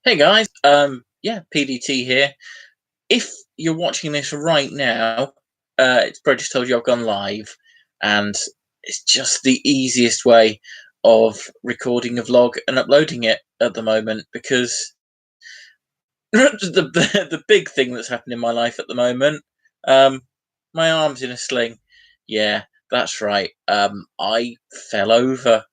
Hey guys, yeah, PDT here. If you're watching this right now, it's probably just told you I've gone live, and it's just the easiest way of recording a vlog and uploading it at the moment because the big thing that's happened in my life at the moment, um, my arm's in a sling. Yeah, that's right. I fell over.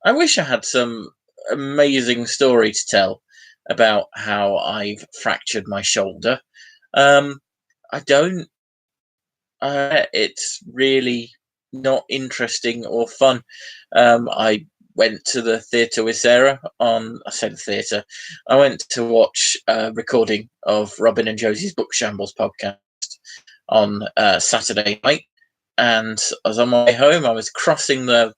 I wish I had some amazing story to tell about how I've fractured my shoulder. Um, I don't. It's really not interesting or fun. I went to the theatre with Sarah on. I said theatre. I went to watch a recording of Robin and Josie's Book Shambles podcast on Saturday night, and I was on my way home. I was crossing the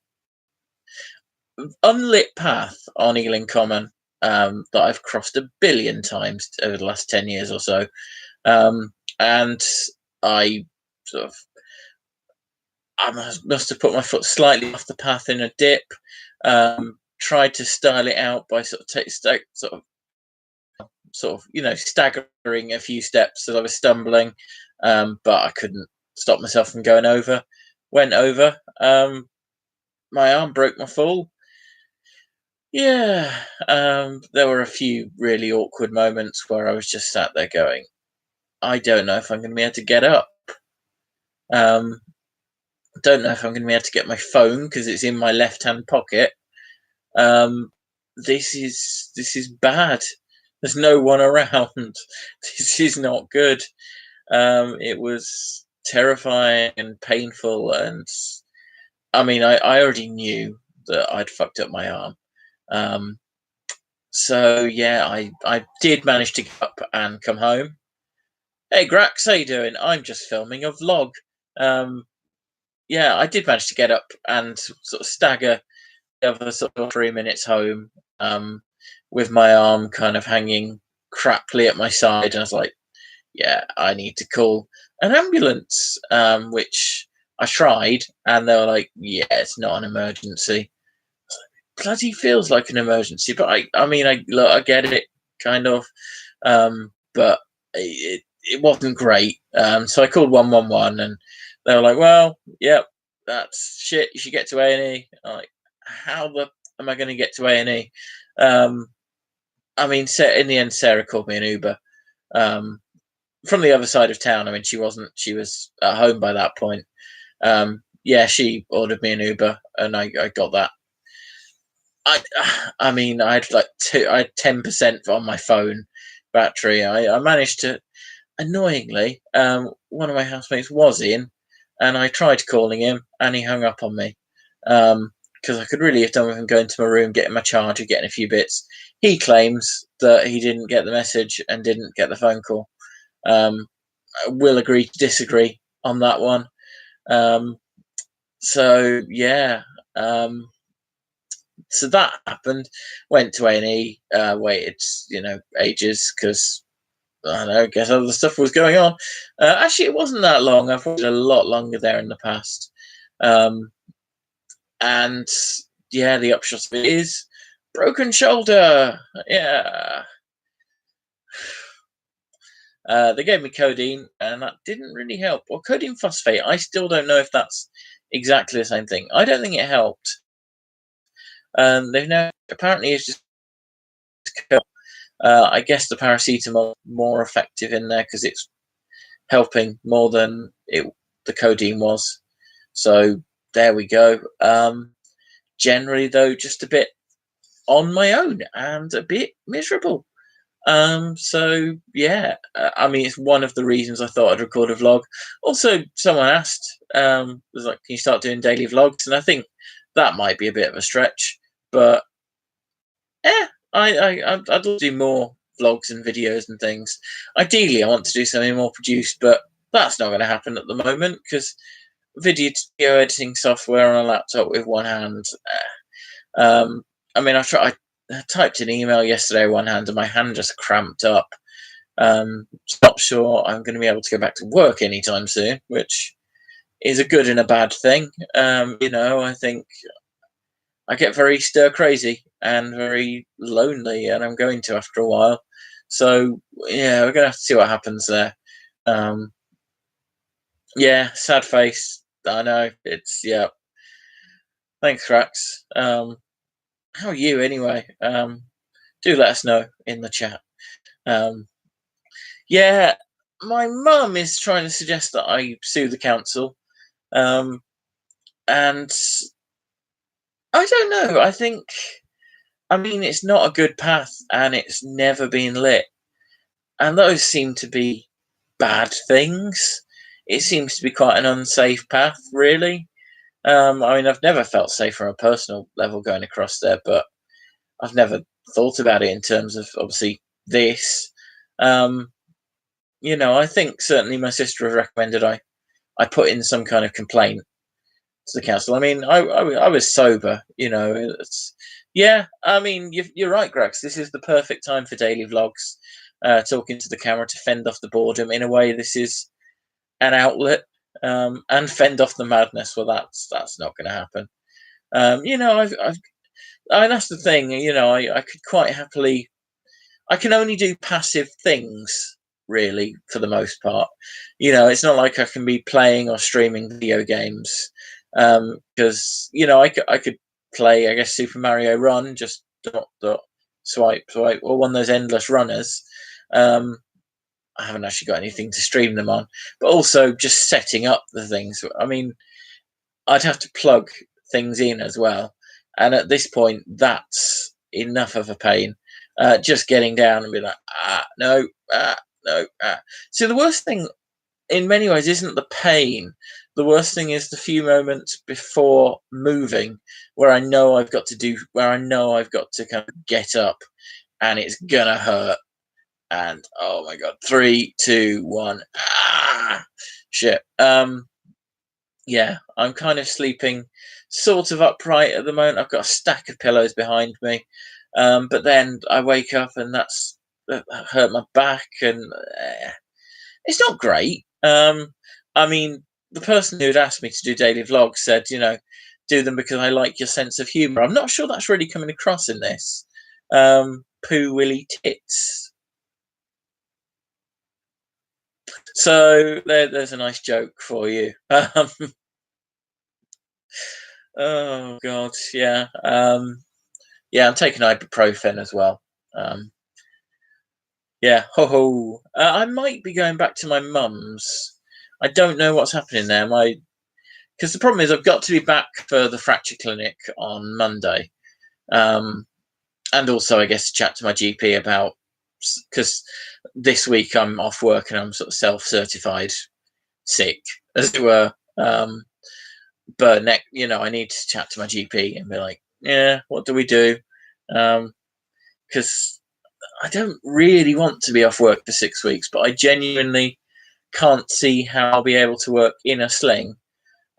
unlit path on Ealing Common that I've crossed a billion times over the last 10 years or so. And I sort of, I must have put my foot slightly off the path in a dip, tried to style it out by staggering a few steps as I was stumbling, but I couldn't stop myself from going over. Went over. My arm broke my fall. Yeah, there were a few really awkward moments where I was just sat there going, I don't know if I'm going to be able to get up. Um, don't know if I'm going to be able to get my phone because it's in my left-hand pocket. Um, this is bad. There's no one around. This is not good. It was terrifying and painful, and I mean, I already knew that I'd fucked up my arm. Um, So yeah, I did manage to get up and come home. Hey Grax, how you doing? I'm just filming a vlog. Um, yeah, I did manage to get up and sort of stagger the other sort of 3 minutes home, with my arm kind of hanging craply at my side. And I was like, yeah, I need to call an ambulance, which I tried, and they were like, yeah, it's not an emergency. Bloody feels like an emergency, but I mean, look, I get it, kind of, but it wasn't great. So I called 111, and they were like, "Well, yep, that's shit. You should get to A&E." I'm like, how the am I going to get to A&E? Um, I mean, in the end, Sarah called me an Uber um, from the other side of town. I mean, she wasn't; she was at home by that point. Yeah, she ordered me an Uber, and I got that. I mean, I had 10% on my phone battery. I managed to, annoyingly, one of my housemates was in, and I tried calling him, and he hung up on me. Because I could really have done with him going to my room, getting my charger, getting a few bits. He claims that he didn't get the message and didn't get the phone call. We'll agree to disagree on that one. So yeah. So that happened. Went to A&E, waited, ages because I don't know. I guess other stuff was going on. Actually, it wasn't that long. I've waited a lot longer there in the past. Um, and yeah, the upshot of it is broken shoulder. Yeah. They gave me codeine, and that didn't really help. Well, codeine phosphate, I still don't know if that's exactly the same thing. I don't think it helped. They've now apparently it's just I guess the paracetamol more effective in there because it's helping more than the codeine was. So there we go. Generally, though, just a bit on my own and a bit miserable. So yeah, I mean, it's one of the reasons I thought I'd record a vlog. Also, someone asked, was like, "Can you start doing daily vlogs?" And I think that might be a bit of a stretch, but yeah, I'd love to do more vlogs and videos and things. Ideally, I want to do something more produced, but that's not going to happen at the moment because video editing software on a laptop with one hand. I mean, I typed an email yesterday one hand, and my hand just cramped up. Not sure I'm going to be able to go back to work anytime soon, which is a good and a bad thing. I think I get very stir crazy and very lonely, and I'm going to after a while. So yeah, we're gonna have to see what happens there. Um, yeah, sad face. I know it's yeah. Thanks, Rax. How are you anyway? Do let us know in the chat. Um, yeah, my mum is trying to suggest that I sue the council, um, and I don't know. I mean, it's not a good path, and it's never been lit, and those seem to be bad things. It seems to be quite an unsafe path, really. I mean, I've never felt safe from a personal level going across there, but I've never thought about it in terms of obviously this. Um, I think certainly my sister has recommended I put in some kind of complaint to the council. I mean, I was sober, yeah. I mean, you're right, Grex. This is the perfect time for daily vlogs, talking to the camera to fend off the boredom. In a way, this is an outlet, and fend off the madness. Well, that's not going to happen. That's the thing. I could quite happily. I can only do passive things, really, for the most part. It's not like I can be playing or streaming video games, because I could play, I guess, Super Mario Run, just dot swipe swipe, or one of those endless runners. I haven't actually got anything to stream them on, but also just setting up the things. I mean, I'd have to plug things in as well, and at this point, that's enough of a pain. Just getting down and be like, no, no. So the worst thing, in many ways, isn't the pain. The worst thing is the few moments before moving, where I know I've got to kind of get up, and it's gonna hurt. And oh my god, 3, 2, 1, shit. Yeah, I'm kind of sleeping sort of upright at the moment. I've got a stack of pillows behind me, but then I wake up and that hurt my back, and it's not great. I mean, the person who'd asked me to do daily vlogs said, do them because I like your sense of humour. I'm not sure that's really coming across in this. Poo Willy Tits. So there's a nice joke for you. Oh god, yeah. Yeah, I'm taking ibuprofen as well. Yeah, ho ho. I might be going back to my mum's. I don't know what's happening there. Because the problem is I've got to be back for the fracture clinic on Monday, and also I guess chat to my GP about, because this week I'm off work and I'm sort of self-certified sick, as it were. But I need to chat to my GP and be like, yeah, what do we do? Because I don't really want to be off work for 6 weeks, but I genuinely can't see how I'll be able to work in a sling.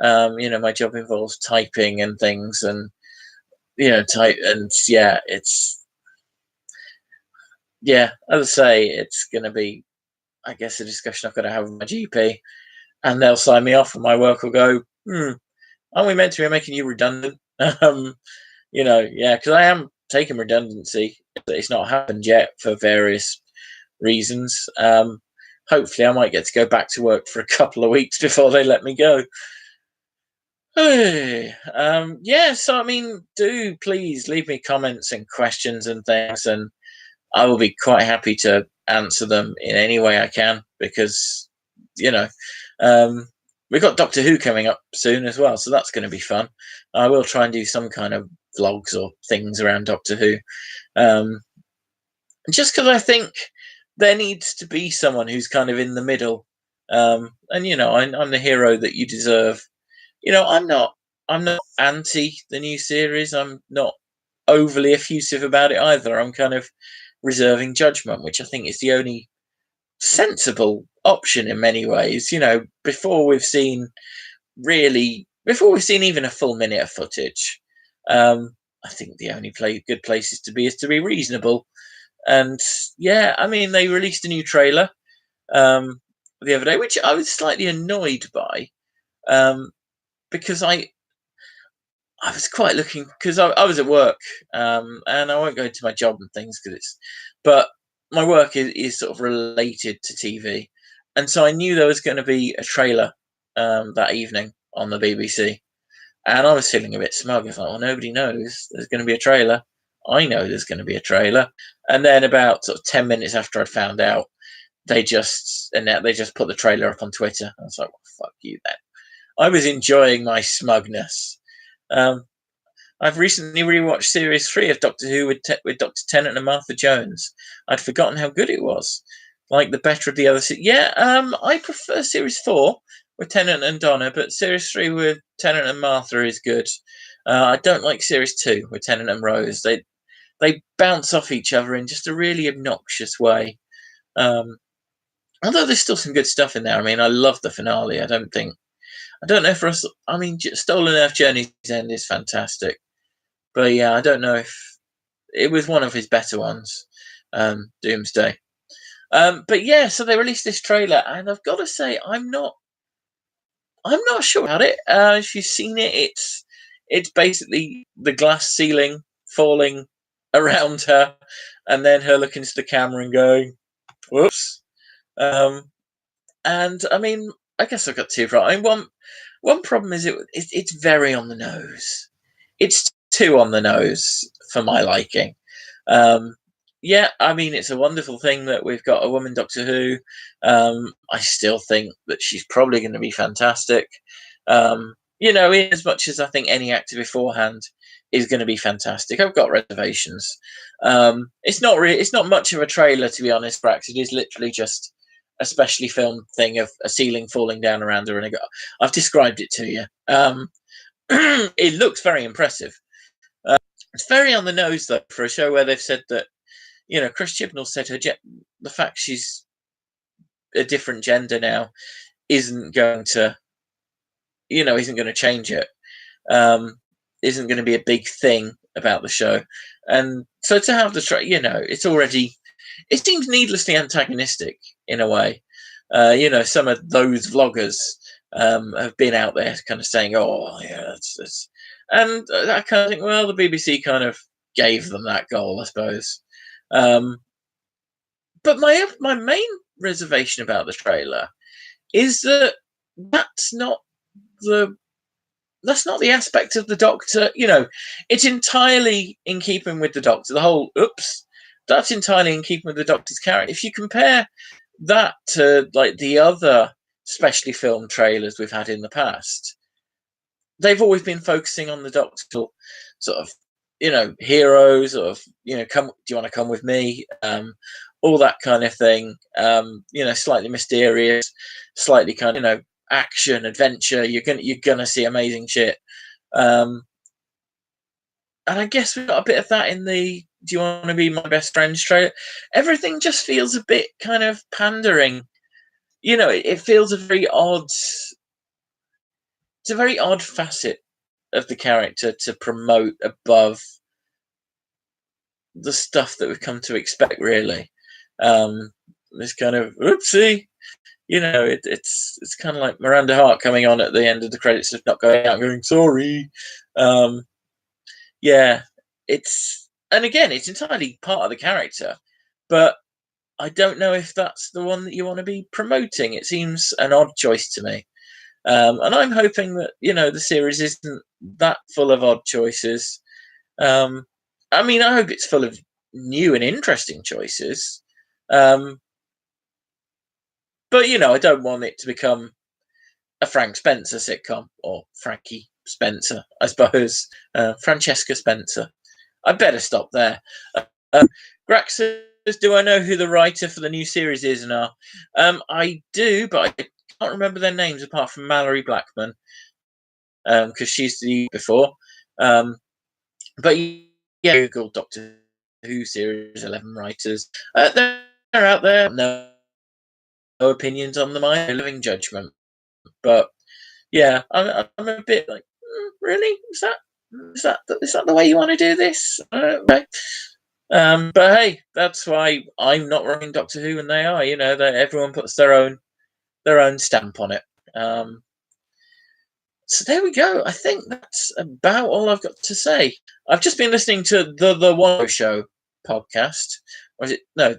My job involves typing and things, and type, and yeah, as I say, it's going to be, I guess, a discussion I've got to have with my GP, and they'll sign me off, and my work will go, aren't we meant to be making you redundant? Yeah, because I am taking redundancy. It's not happened yet for various reasons. Hopefully, I might get to go back to work for a couple of weeks before they let me go. Yeah, so I mean, do please leave me comments and questions and things, and I will be quite happy to answer them in any way I can, because you know, um, we've got Doctor Who coming up soon as well, so that's going to be fun. I will try and do some kind of vlogs or things around Doctor Who, um, just because I think there needs to be someone who's kind of in the middle, and I'm the hero that you deserve. I'm not anti the new series. I'm not overly effusive about it either. I'm kind of reserving judgment, which I think is the only sensible option in many ways. Before we've seen even a full minute of footage, I think the only good places to be is to be reasonable. And yeah, I mean, they released a new trailer the other day, which I was slightly annoyed by, because I was quite looking because I was at work, and I won't go into my job and things because but my work is sort of related to TV, and so I knew there was going to be a trailer that evening on the BBC, and I was feeling a bit smug. I was like, well, nobody knows there's going to be a trailer. I know there's going to be a trailer, and then about sort of 10 minutes after I'd found out, they just put the trailer up on Twitter. I was like, well, fuck you then. I was enjoying my smugness. Um, I've recently rewatched series 3 of Doctor Who with Dr. Tennant and Martha Jones. I'd forgotten how good it was. Like the better of the other. Yeah, I prefer series 4 with Tennant and Donna, but series 3 with Tennant and Martha is good. I don't like series 2 with Tennant and Rose. They bounce off each other in just a really obnoxious way. Although there's still some good stuff in there. I mean, I love the finale. I don't know for us. I mean, Stolen Earth Journey's End is fantastic. But yeah, I don't know if it was one of his better ones, Doomsday. But yeah, so they released this trailer, and I've got to say, I'm not sure about it. If you've seen it, it's basically the glass ceiling falling around her, and then her looking into the camera and going, "Whoops." And I mean, I guess I've got two problems. I mean, one problem is it's very on the nose. It's too on the nose for my liking. Um, yeah, I mean, it's a wonderful thing that we've got a woman Doctor Who. I still think that she's probably going to be fantastic. In as much as I think any actor beforehand is going to be fantastic, I've got reservations. It's not much of a trailer, to be honest, Brax. It is literally just a specially filmed thing of a ceiling falling down around her, and I've described it to you. It looks very impressive. It's very on the nose, though, for a show where they've said that, Chris Chibnall said the fact she's a different gender now isn't going to, isn't going to change it. Isn't going to be a big thing about the show. And so to have it seems needlessly antagonistic in a way. Some of those vloggers have been out there kind of saying, oh, yeah, that's. And I kind of think, well, the BBC kind of gave them that goal, I suppose. But my main reservation about the trailer is that that's not the aspect of the Doctor. It's entirely in keeping with the Doctor. The whole that's entirely in keeping with the Doctor's character. If you compare that to like the other specially filmed trailers we've had in the past, they've always been focusing on the Doctor, sort of, heroes, sort of, come. Do you want to come with me? All that kind of thing. Slightly mysterious, slightly kind of, action, adventure. You're gonna see amazing shit. And I guess we've got a bit of that in the "Do you want to be my best friend" trailer. Everything just feels a bit kind of pandering. It feels a very odd. It's a very odd facet of the character to promote above the stuff that we've come to expect, really. This kind of oopsie, it's kind of like Miranda Hart coming on at the end of the credits of not going out going sorry. Yeah, and again, it's entirely part of the character, but I don't know if that's the one that you want to be promoting. It seems an odd choice to me. And I'm hoping that, the series isn't that full of odd choices. I hope it's full of new and interesting choices. But, I don't want it to become a Frank Spencer sitcom, or Frankie Spencer, I suppose. Francesca Spencer. I better stop there. Grax says, do I know who the writer for the new series is now? I do, but I can't remember their names apart from Mallory Blackman, because she's the before. But yeah, Google Doctor Who Series 11 writers. They're out there. No opinions on them. I'm living judgment. But yeah, I'm a bit like, really? Is that the way you want to do this? Okay. But hey, that's why I'm not running Doctor Who, and they are. Everyone puts their own stamp on it. So there we go. I think that's about all I've got to say. I've just been listening to the One Show podcast. Or is it no?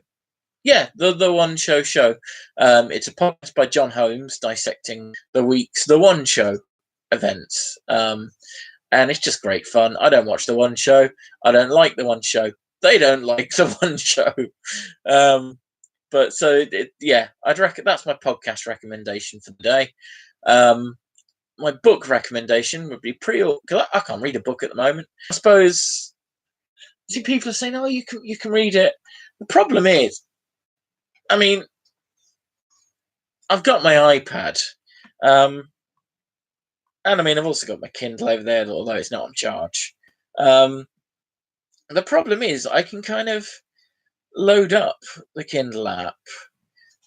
Yeah, the One Show. It's a podcast by John Holmes dissecting the week's The One Show events. And it's just great fun. I don't watch The One Show. I don't like The One Show. They don't like The One Show. But so yeah, I'd reckon that's my podcast recommendation for the day. My book recommendation would be because I can't read a book at the moment. I suppose see people are saying, "Oh, you can read it." The problem is, I mean, I've got my iPad, and I mean, I've also got my Kindle over there, although it's not on charge. The problem is, I can kind of load up the Kindle app,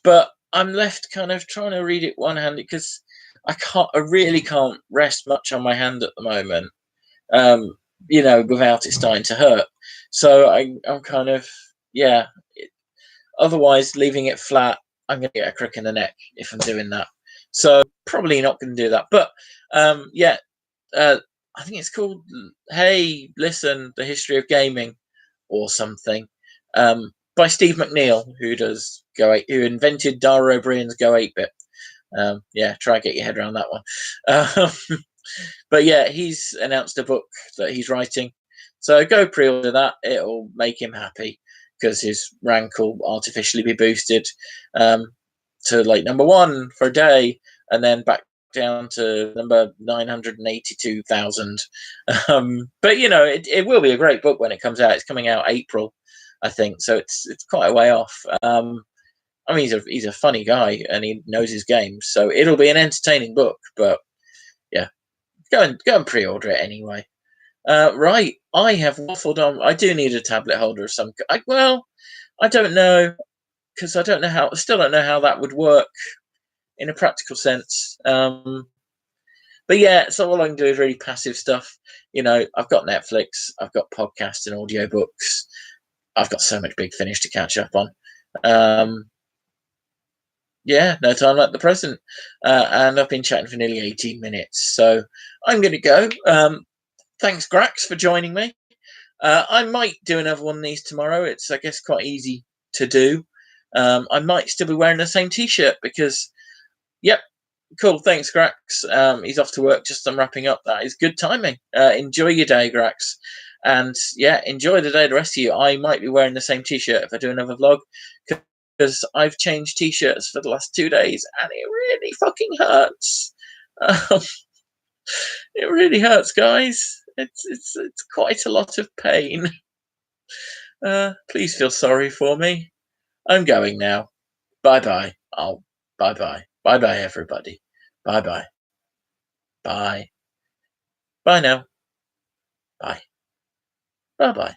but I'm left kind of trying to read it one-handed because I really can't rest much on my hand at the moment. Without it starting to hurt. So I'm kind of, yeah. Otherwise, leaving it flat, I'm going to get a crick in the neck if I'm doing that. So probably not going to do that. But I think it's called Hey, Listen, The History of Gaming or something, by Steve McNeil, who invented Dara O'Brien's Go 8-bit. Try and get your head around that one. But yeah, he's announced a book that he's writing. So go pre-order that. It'll make him happy because his rank will artificially be boosted to like number 1 for a day and then back down to number 982,000. But it will be a great book when it comes out. It's coming out April, I think. So it's quite a way off. I mean, he's a funny guy and he knows his games. So it'll be an entertaining book, but yeah, go and pre-order it anyway. Right, I have waffled on. I do need a tablet holder of some. I don't know because still don't know how that would work in a practical sense. But yeah, so all I can do is really passive stuff. I've got Netflix, I've got podcasts and audiobooks. I've got so much Big Finish to catch up on. No time like the present. And I've been chatting for nearly 18 minutes, so I'm going to go. Thanks, Grax, for joining me. I might do another one of these tomorrow. It's, I guess, quite easy to do. I might still be wearing the same T-shirt because, yep, cool. Thanks, Grax. He's off to work. Just I'm wrapping up. That is good timing. Enjoy your day, Grax. And yeah, enjoy the day, the rest of you. I might be wearing the same T-shirt if I do another vlog because I've changed T-shirts for the last 2 days and it really fucking hurts. It really hurts, guys. It's quite a lot of pain. Please feel sorry for me. I'm going now. Bye bye. Bye bye. Bye bye, everybody. Bye bye. Bye. Bye now. Bye. Bye bye.